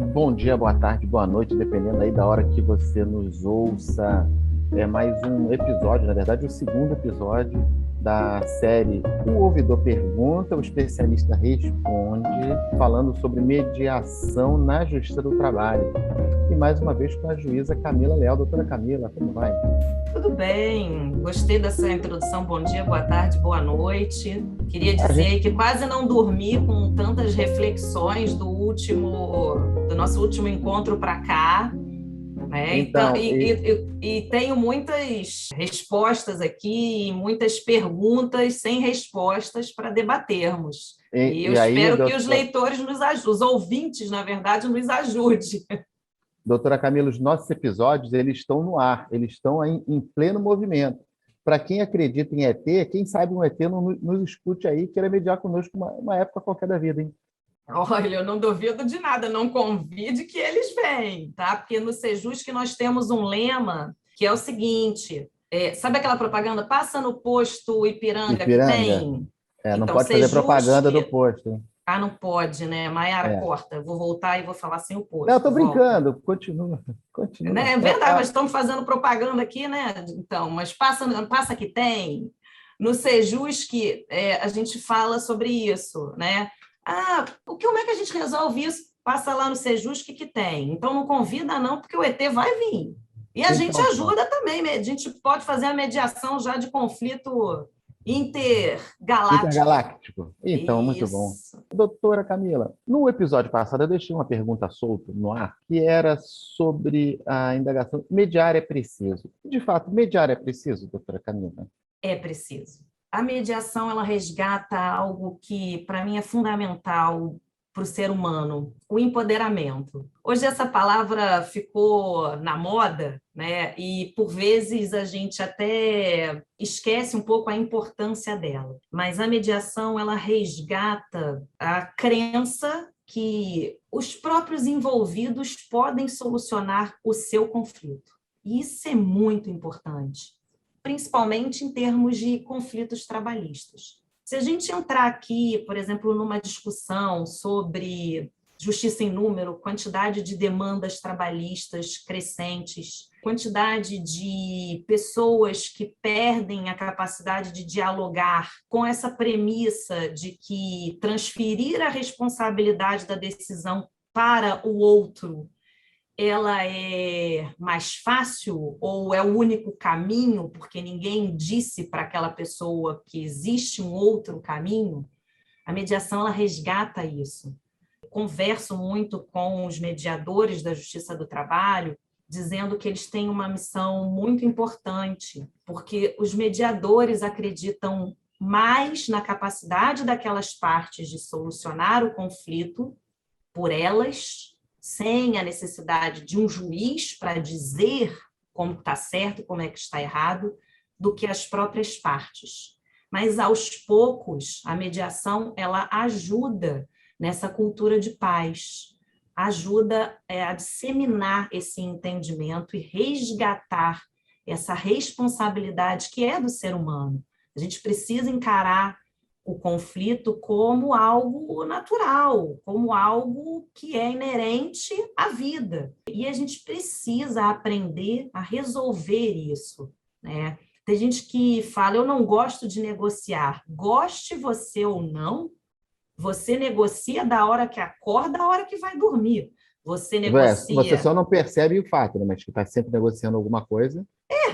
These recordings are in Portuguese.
Bom dia, boa tarde, boa noite, dependendo aí da hora que você nos ouça. É mais um episódio, na verdade, o segundo episódio da série O Ouvidor Pergunta, o especialista responde, falando sobre mediação na Justiça do Trabalho. E mais uma vez com a juíza Camila Leal. Doutora Camila, como vai? Tudo bem, gostei dessa introdução. Bom dia, boa tarde, boa noite. Queria A dizer gente aí que quase não dormi com tantas reflexões do nosso último encontro para cá, né? Então, Então, e tenho muitas respostas aqui, e muitas perguntas sem respostas para debatermos. E eu e aí, espero que os leitores nos ajudem, os ouvintes, na verdade, nos ajudem. doutora Camila, os nossos episódios eles estão no ar, eles estão aí em pleno movimento. Para quem acredita em ET, quem sabe um ET não nos escute aí, queira mediar conosco uma época qualquer da vida, hein? Olha, eu não duvido de nada, não convide que eles venham, tá? Porque no Sejus que nós temos um lema que é o seguinte: sabe aquela propaganda? Passa no posto Ipiranga que Ipiranga, tem? não Então, pode fazer Sejus propaganda do que. posto, hein? Ah, não pode, né? Maiara, É. corta. Eu vou voltar e vou falar sem o Não, eu tô posto. Volta. brincando, continua, continua. Né? É verdade, mas estamos fazendo propaganda aqui, né? Então, mas passa que tem. No Sejus que a gente fala sobre isso, né? Ah, como é que a gente resolve isso? Passa lá no Sejus que tem. Então, não convida não, porque o ET vai vir. E a gente Então, pronto. ajuda também, a gente pode fazer a mediação já de conflito intergaláctico. Intergaláctico. Então, muito bom. Isso. Doutora Camila, no episódio passado eu deixei uma pergunta solta no ar, que era sobre a indagação: mediar é preciso? De fato, mediar é preciso, doutora Camila? É preciso. A mediação, ela resgata algo que, para mim, é fundamental para o ser humano, o empoderamento. Hoje essa palavra ficou na moda, né? E por vezes a gente até esquece um pouco a importância dela. Mas a mediação, ela resgata a crença que os próprios envolvidos podem solucionar o seu conflito. E isso é muito importante, principalmente em termos de conflitos trabalhistas. Se a gente entrar aqui, por exemplo, numa discussão sobre justiça em número, quantidade de demandas trabalhistas crescentes, quantidade de pessoas que perdem a capacidade de dialogar com essa premissa de que transferir a responsabilidade da decisão para o outro ela é mais fácil ou é o único caminho, porque ninguém disse para aquela pessoa que existe um outro caminho, a mediação ela resgata isso. Eu converso muito com os mediadores da Justiça do Trabalho, dizendo que eles têm uma missão muito importante, porque os mediadores acreditam mais na capacidade daquelas partes de solucionar o conflito por elas, sem a necessidade de um juiz para dizer como está certo e como é que está errado, do que as próprias partes. Mas, aos poucos, a mediação ela ajuda nessa cultura de paz, ajuda a disseminar esse entendimento e resgatar essa responsabilidade que é do ser humano. A gente precisa encarar o conflito como algo natural, como algo que é inerente à vida. E a gente precisa aprender a resolver isso, né? Tem gente que fala, eu não gosto de negociar. Goste você ou não, você negocia da hora que acorda à hora que vai dormir. Você Você negocia só não percebe o fato, né? Mas que está sempre negociando alguma coisa.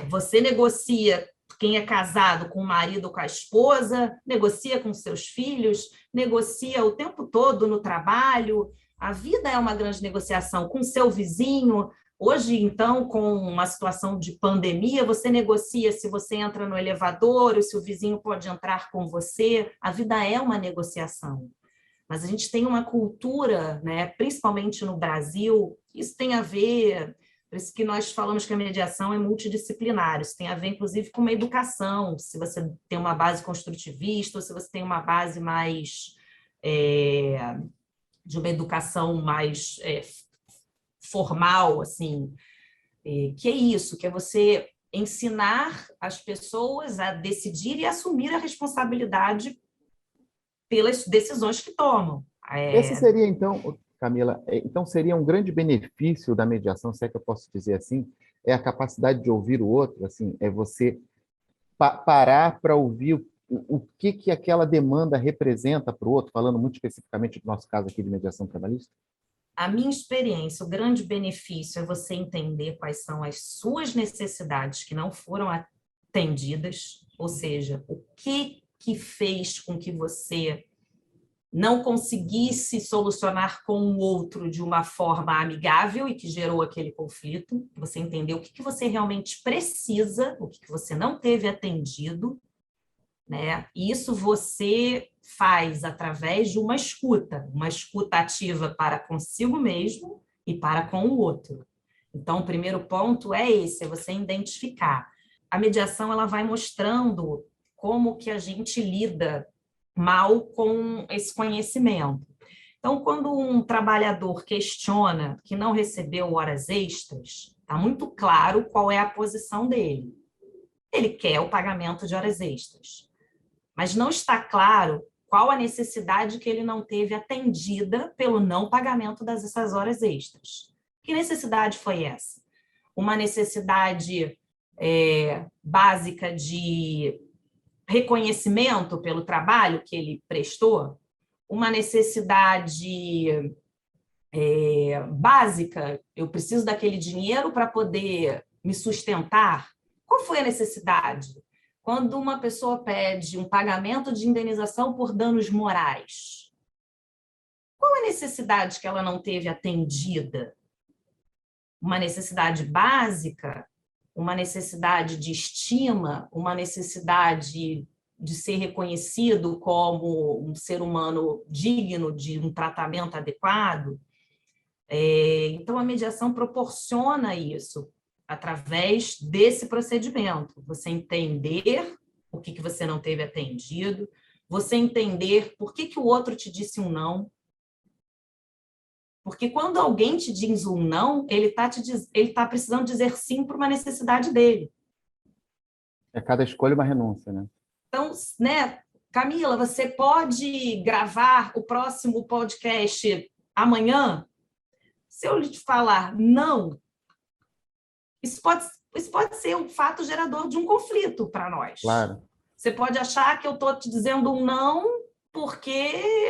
Você negocia quem é casado com o marido ou com a esposa, negocia com seus filhos, negocia o tempo todo no trabalho. A vida é uma grande negociação com seu vizinho. Hoje, então, com uma situação de pandemia, você negocia se você entra no elevador ou se o vizinho pode entrar com você. A vida é uma negociação. Mas a gente tem uma cultura, né, principalmente no Brasil, isso tem a ver, por isso que nós falamos que a mediação é multidisciplinar, isso tem a ver, inclusive, com uma educação, se você tem uma base construtivista ou se você tem uma base mais de uma educação mais formal, assim, que é isso, que é você ensinar as pessoas a decidir e assumir a responsabilidade pelas decisões que tomam. Esse seria, então, Camila, então seria um grande benefício da mediação, se é que eu posso dizer assim, é a capacidade de ouvir o outro, assim, é você parar para ouvir o que aquela demanda representa para o outro, falando muito especificamente do nosso caso aqui de mediação trabalhista? A minha experiência, o grande benefício é você entender quais são as suas necessidades que não foram atendidas, ou seja, o que fez com que você não conseguisse solucionar com o outro de uma forma amigável e que gerou aquele conflito, você entendeu o que você realmente precisa, o que você não teve atendido, né? E isso você faz através de uma escuta ativa para consigo mesmo e para com o outro. Então, o primeiro ponto é esse, é você identificar. A mediação ela vai mostrando como que a gente lida mal com esse conhecimento. Então, quando um trabalhador questiona que não recebeu horas extras, está muito claro qual é a posição dele. Ele quer o pagamento de horas extras, mas não está claro qual a necessidade que ele não teve atendida pelo não pagamento dessas horas extras. Que necessidade foi essa? Uma necessidade básica de reconhecimento pelo trabalho que ele prestou? Uma necessidade básica, eu preciso daquele dinheiro para poder me sustentar? Qual foi a necessidade? Quando uma pessoa pede um pagamento de indenização por danos morais, qual a necessidade que ela não teve atendida? Uma necessidade básica, uma necessidade de estima, uma necessidade de ser reconhecido como um ser humano digno de um tratamento adequado. Então, a mediação proporciona isso através desse procedimento. Você entender o que você não teve atendido, você entender por que o outro te disse um não. Porque quando alguém te diz um não, ele está precisando dizer sim para uma necessidade dele. É cada escolha uma renúncia, né? Então, né, Camila, você pode gravar o próximo podcast amanhã? Se eu lhe falar não, isso pode ser um fato gerador de um conflito para nós. Claro. Você pode achar que eu estou te dizendo um não porque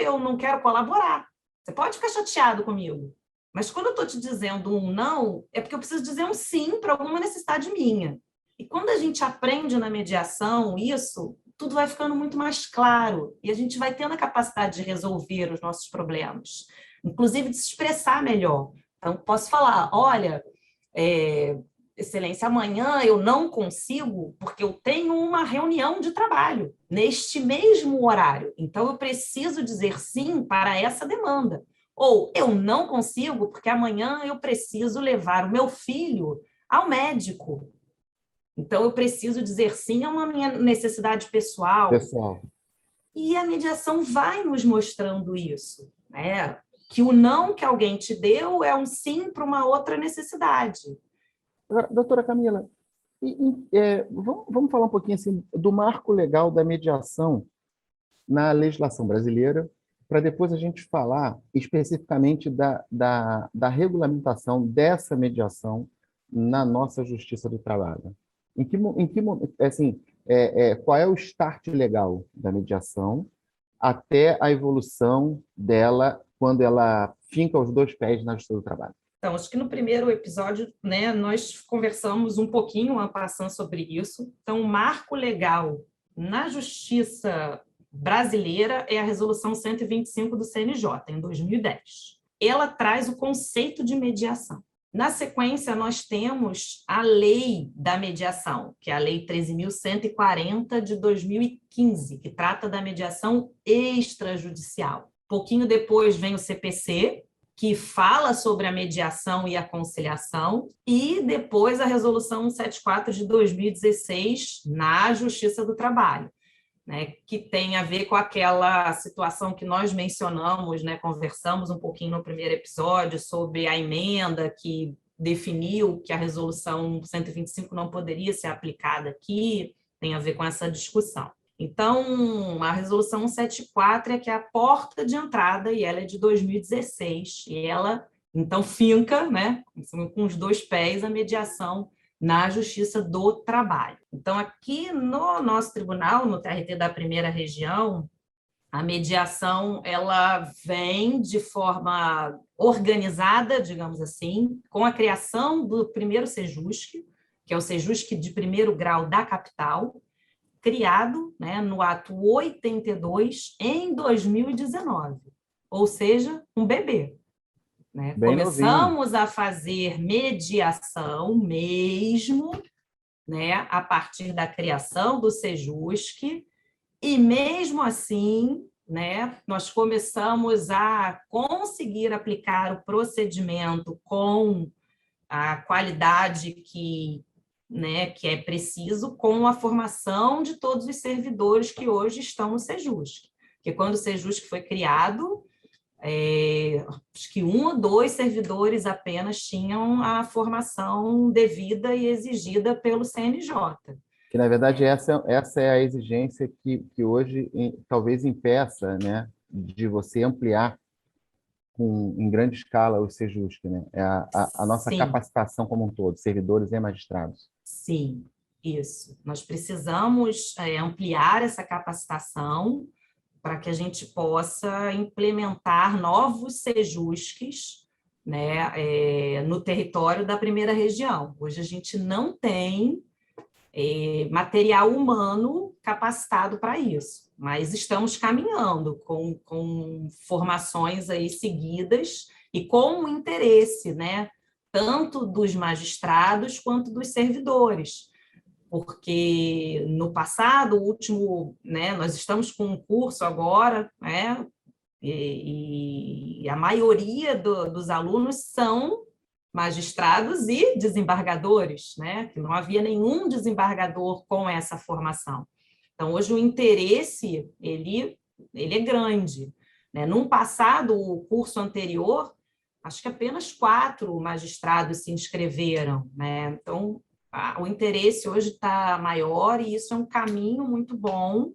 eu não quero colaborar. Você pode ficar chateado comigo. Mas quando eu estou te dizendo um não, é porque eu preciso dizer um sim para alguma necessidade minha. E quando a gente aprende na mediação isso, tudo vai ficando muito mais claro. E a gente vai tendo a capacidade de resolver os nossos problemas. Inclusive de se expressar melhor. Então, posso falar, olha, Excelência, amanhã eu não consigo porque eu tenho uma reunião de trabalho neste mesmo horário. Então, eu preciso dizer sim para essa demanda. Ou eu não consigo porque amanhã eu preciso levar o meu filho ao médico. Então, eu preciso dizer sim a uma minha necessidade pessoal. E a mediação vai nos mostrando isso, né? Que o não que alguém te deu é um sim para uma outra necessidade. Agora, doutora Camila, vamos falar um pouquinho assim, do marco legal da mediação na legislação brasileira, para depois a gente falar especificamente da regulamentação dessa mediação na nossa Justiça do Trabalho. Qual é o start legal da mediação até a evolução dela quando ela finca os dois pés na Justiça do Trabalho? Então, acho que no primeiro episódio, né, nós conversamos um pouquinho a passando sobre isso. Então, o marco legal na Justiça brasileira é a Resolução 125 do CNJ, em 2010. Ela traz o conceito de mediação. Na sequência, nós temos a Lei da Mediação, que é a Lei 13.140 de 2015, que trata da mediação extrajudicial. Pouquinho depois vem o CPC, que fala sobre a mediação e a conciliação, e depois a Resolução 174 de 2016 na Justiça do Trabalho, né, que tem a ver com aquela situação que nós mencionamos, né, conversamos um pouquinho no primeiro episódio sobre a emenda que definiu que a Resolução 125 não poderia ser aplicada aqui, tem a ver com essa discussão. Então, a resolução 174 é que é a porta de entrada, e ela é de 2016, e ela, então, finca, né, com os dois pés, a mediação na Justiça do Trabalho. Então, aqui no nosso tribunal, no TRT da Primeira Região, a mediação ela vem de forma organizada, digamos assim, com a criação do primeiro Sejusc, que é o Sejusc de primeiro grau da capital, criado, né, no ato 82 em 2019, ou seja, um bebê. Né? Começamos a fazer mediação mesmo, né, a partir da criação do Sejusc, e mesmo assim, né, nós começamos a conseguir aplicar o procedimento com a qualidade que, né, que é preciso, com a formação de todos os servidores que hoje estão no Sejusc. Porque quando o Sejusc foi criado, acho que 1 ou 2 servidores apenas tinham a formação devida e exigida pelo CNJ. Que, na verdade, essa é a exigência que hoje talvez impeça, né, de você ampliar em grande escala o Sejusc, né? É a nossa Sim. capacitação como um todo, servidores e magistrados. Sim, isso. Nós precisamos ampliar essa capacitação para que a gente possa implementar novos Sejuscs, né, no território da Primeira Região. Hoje a gente não tem material humano capacitado para isso, mas estamos caminhando com formações aí seguidas e com o interesse, né, tanto dos magistrados quanto dos servidores, porque no passado, o último, né, nós estamos com um curso agora, né, e a maioria dos alunos são magistrados e desembargadores, né, que não havia nenhum desembargador com essa formação. Então, hoje o interesse, ele é grande, né? Num passado, o curso anterior, acho que apenas 4 magistrados se inscreveram, né? Então, o interesse hoje está maior e isso é um caminho muito bom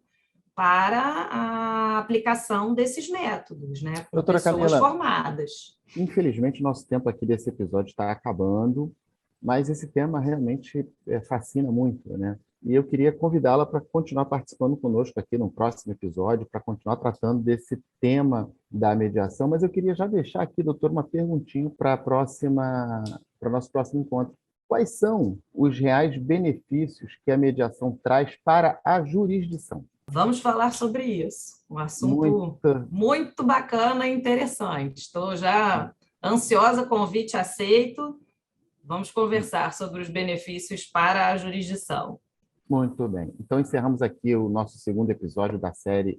para a aplicação desses métodos, né? Com Doutora pessoas Camila, formadas. infelizmente, nosso tempo aqui desse episódio está acabando, mas esse tema realmente fascina muito, né? E eu queria convidá-la para continuar participando conosco aqui no próximo episódio, para continuar tratando desse tema da mediação, mas eu queria já deixar aqui, doutor, uma perguntinha para o nosso próximo encontro. Quais são os reais benefícios que a mediação traz para a jurisdição? Vamos falar sobre isso. Um assunto muito bacana e interessante. Estou já ansiosa, convite aceito. Vamos conversar sobre os benefícios para a jurisdição. Muito bem. Então, encerramos aqui o nosso segundo episódio da série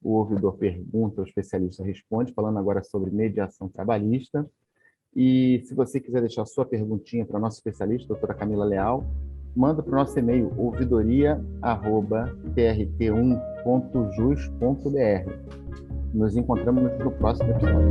O Ouvidor Pergunta, o Especialista Responde, falando agora sobre mediação trabalhista. E se você quiser deixar sua perguntinha para a nossa especialista, doutora Camila Leal, manda para o nosso e-mail ouvidoria@trt1.jus.br. Nos encontramos no próximo episódio.